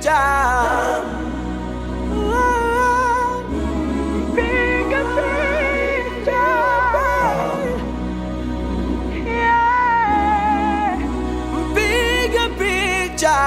picha. Piga picha. Yeah. Piga picha.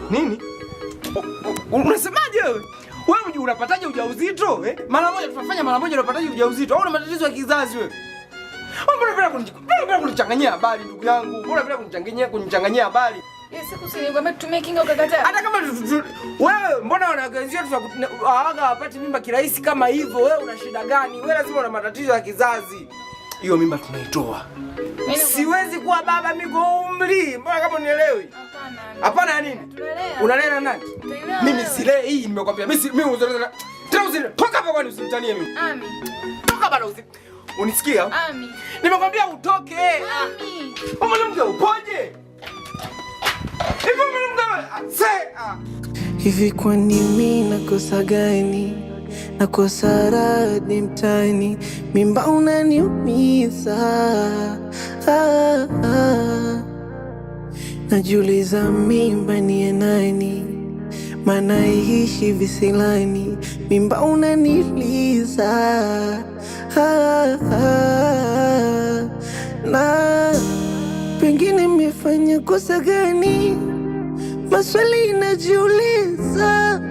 Nini? Unasemaje wewe? Wewe unapataje ujauzito? Mara moja tunafanya mara moja unapataje ujauzito? Au una matatizo ya kizazi wewe? Mbona unapenda kunichanganyia habari ndugu yangu? Mbona unapenda kunichanganyia habari? Siku silikwambia tutumie kinga ukakataa. Hata kama wewe mbona wanagazia hawaga wapati mimba kirahisi kama hivyo? Wewe una shida gani? Wewe lazima una matatizo ya kizazi. Hiyo mimba tunaitoa. Siwezi kuwa baba mimi kwa umri. Mbona kama unielewi? Hapana. Hapana ya nini? Unalea na nani? Mimi silei hii nimekwambia. Mimi uzaleza. Tena toka hapa kwani usimtanie mimi. Ami. Toka bana unisikia? Ami. Nimekwambia utoke. Ami. Mwanamke upoje? Hivi hivi kwani mimi nakosa gani? Nakosa radhi mtaani, mimba unaniumiza. Najiuliza mimba ni nani? Maana ishi visilani, mimba unaniliza. Na pengine nimefanya kosa gani? Maswali najiuliza.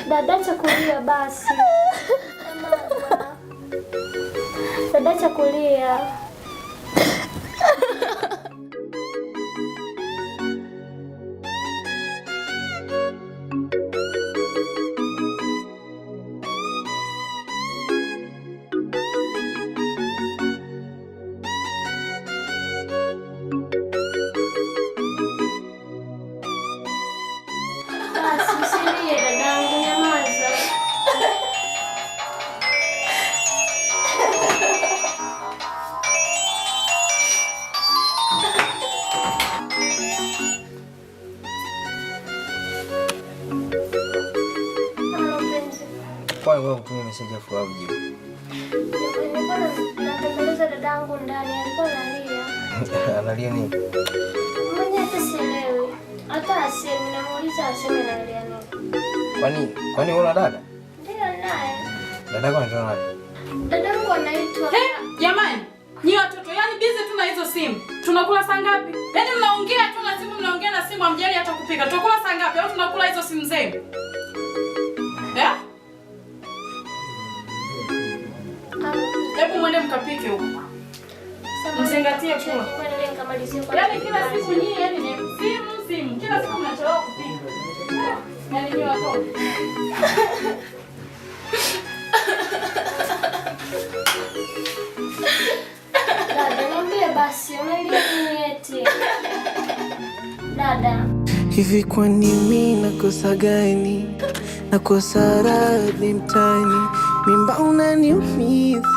Dada chakulia basi. Dada chakulia. Kwa wewe utume message afu au jibu. Nilikuwa natembeleza dadangu ndani, alikuwa analia. Analia nini? Mwenye hata sielewi. Hata asemi, namuuliza asemi analia nini. Kwani una dada? Ndio naye. Dada kwa anaitwa nani? Dadangu anaitwa. Jamani, nyi watoto yani busy tu na hizo simu. Tunakula saa ngapi? Yaani mnaongea tu na simu, mnaongea na simu amjali hata kupika. Tunakula saa ngapi au tunakula hizo simu zenu? Hebu mwende mkapike huko. Mzingatie kula. Yaani kila siku nyinyi yani ni simu. Kila siku mnachelewa kupika. Yaani ni watoto. Dada, niambie basi, unalia nini eti? Dada. Hivi kwani mimi nakosa gani? Nakosa radhi mtaani, mimba unaniumiza.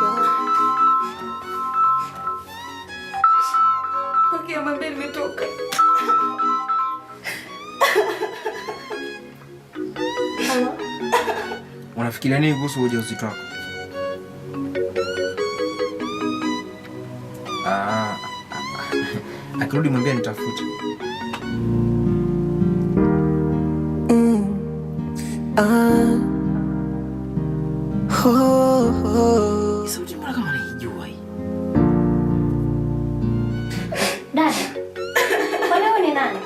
Okay, mama nimetoka. Unafikiria nini kuhusu ujauzito wako? Akirudi mwambie nitafute. Sauti mbona kama naijua hii? Dada. Kwa leo ni nani?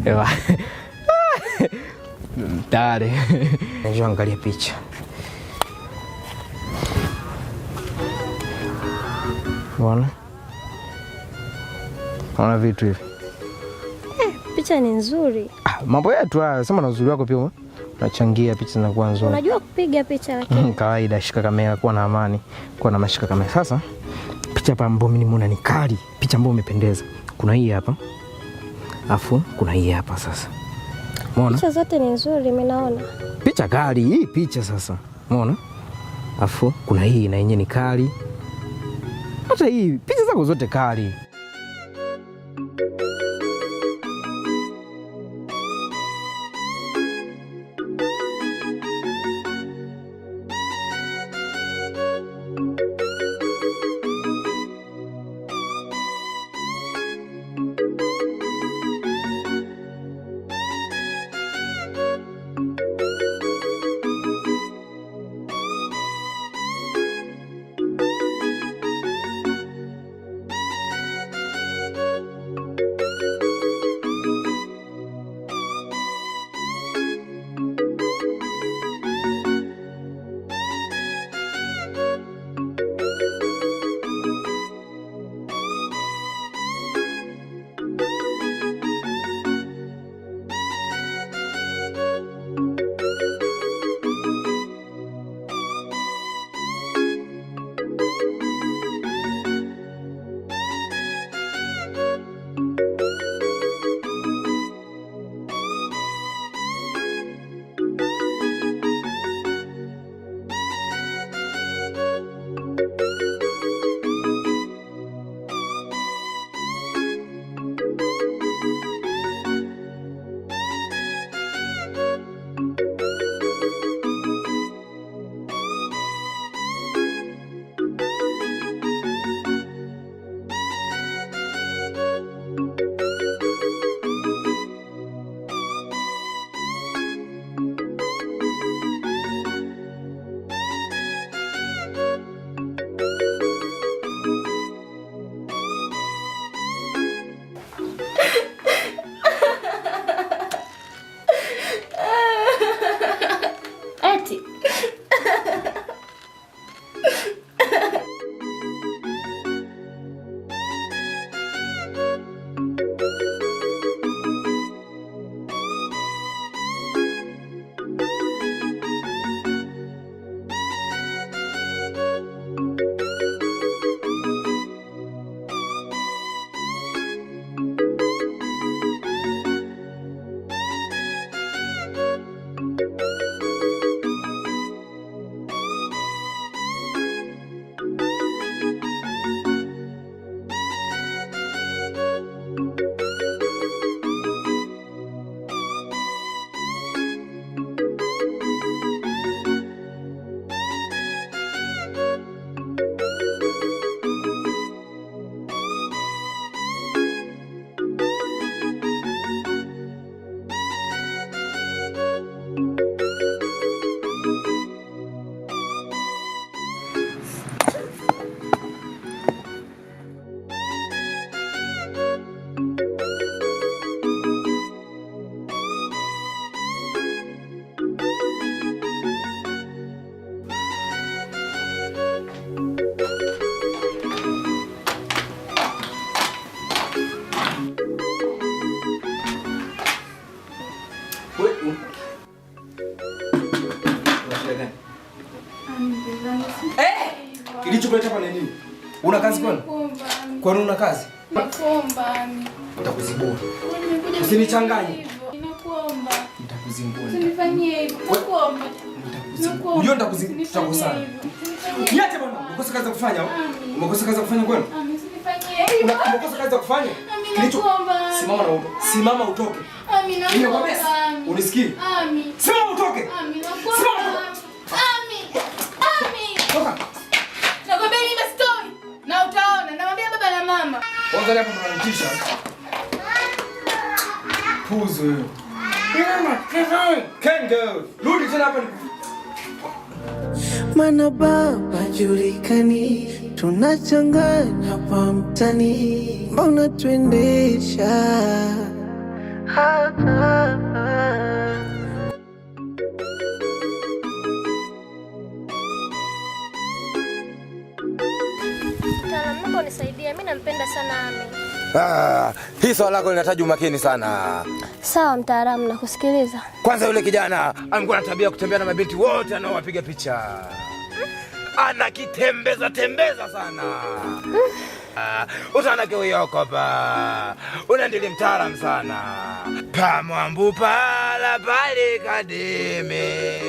Ewa. Dale. Njoo angalia picha. Bwana. Ona vitu hivi. Picha ni nzuri. Mambo yetu haya, sema na uzuri wako pia unachangia picha zinakuwa nzuri. Unajua kupiga picha lakini. Kawaida, shika kamera, kuwa na amani, kuwa na mashika kamera. Sasa picha hapa ambayo mimi nimeona ni kali, picha ambayo umependeza. Kuna hii hapa. Afu kuna hii hapa sasa. Umeona? Picha zote ni nzuri mimi naona. Picha kali, hii picha sasa. Umeona? Afu kuna hii na yenyewe ni kali. Hata hii picha zako zote kali. Kilichokuleta hapa ni nini? Una kazi kwani? Kwani una kazi? Nakuomba. Nitakuzibua. Usinichanganye. Ninakuomba. Nitakuzingua. Usinifanyie hivyo. Nakuomba. Nitakuzingua. Unajua nitakuzana. Niache bwana. Umekosa kazi za kufanya? Umekosa kazi za kufanya kwani? Usinifanyie hivyo. Umekosa kazi za kufanya? Nakuomba. Simama na utoke. Simama utoke. Nakuomba. Unisikii? Simama utoke. Simama. Toka. Nakwambia ni story. Na utaona. Namwambia baba na mama. Kwanza hapo tunanitisha. Puzo. Mama, can go. Rudi tena hapa. Mana baba julikani, tunachanganya hapa mtani, mbona tuendesha Mtaalamu, unisaidie. Mimi nampenda sana Ami. Hii swala lako linahitaji umakini sana. Sawa mtaalamu, nakusikiliza. Kwanza yule kijana alikuwa na tabia kutembea na mabinti wote anaowapiga picha. Anakitembeza tembeza sana. Utanake uyoko ba. Unaendele mtaalamu sana. Pamwambu pala pale kademe.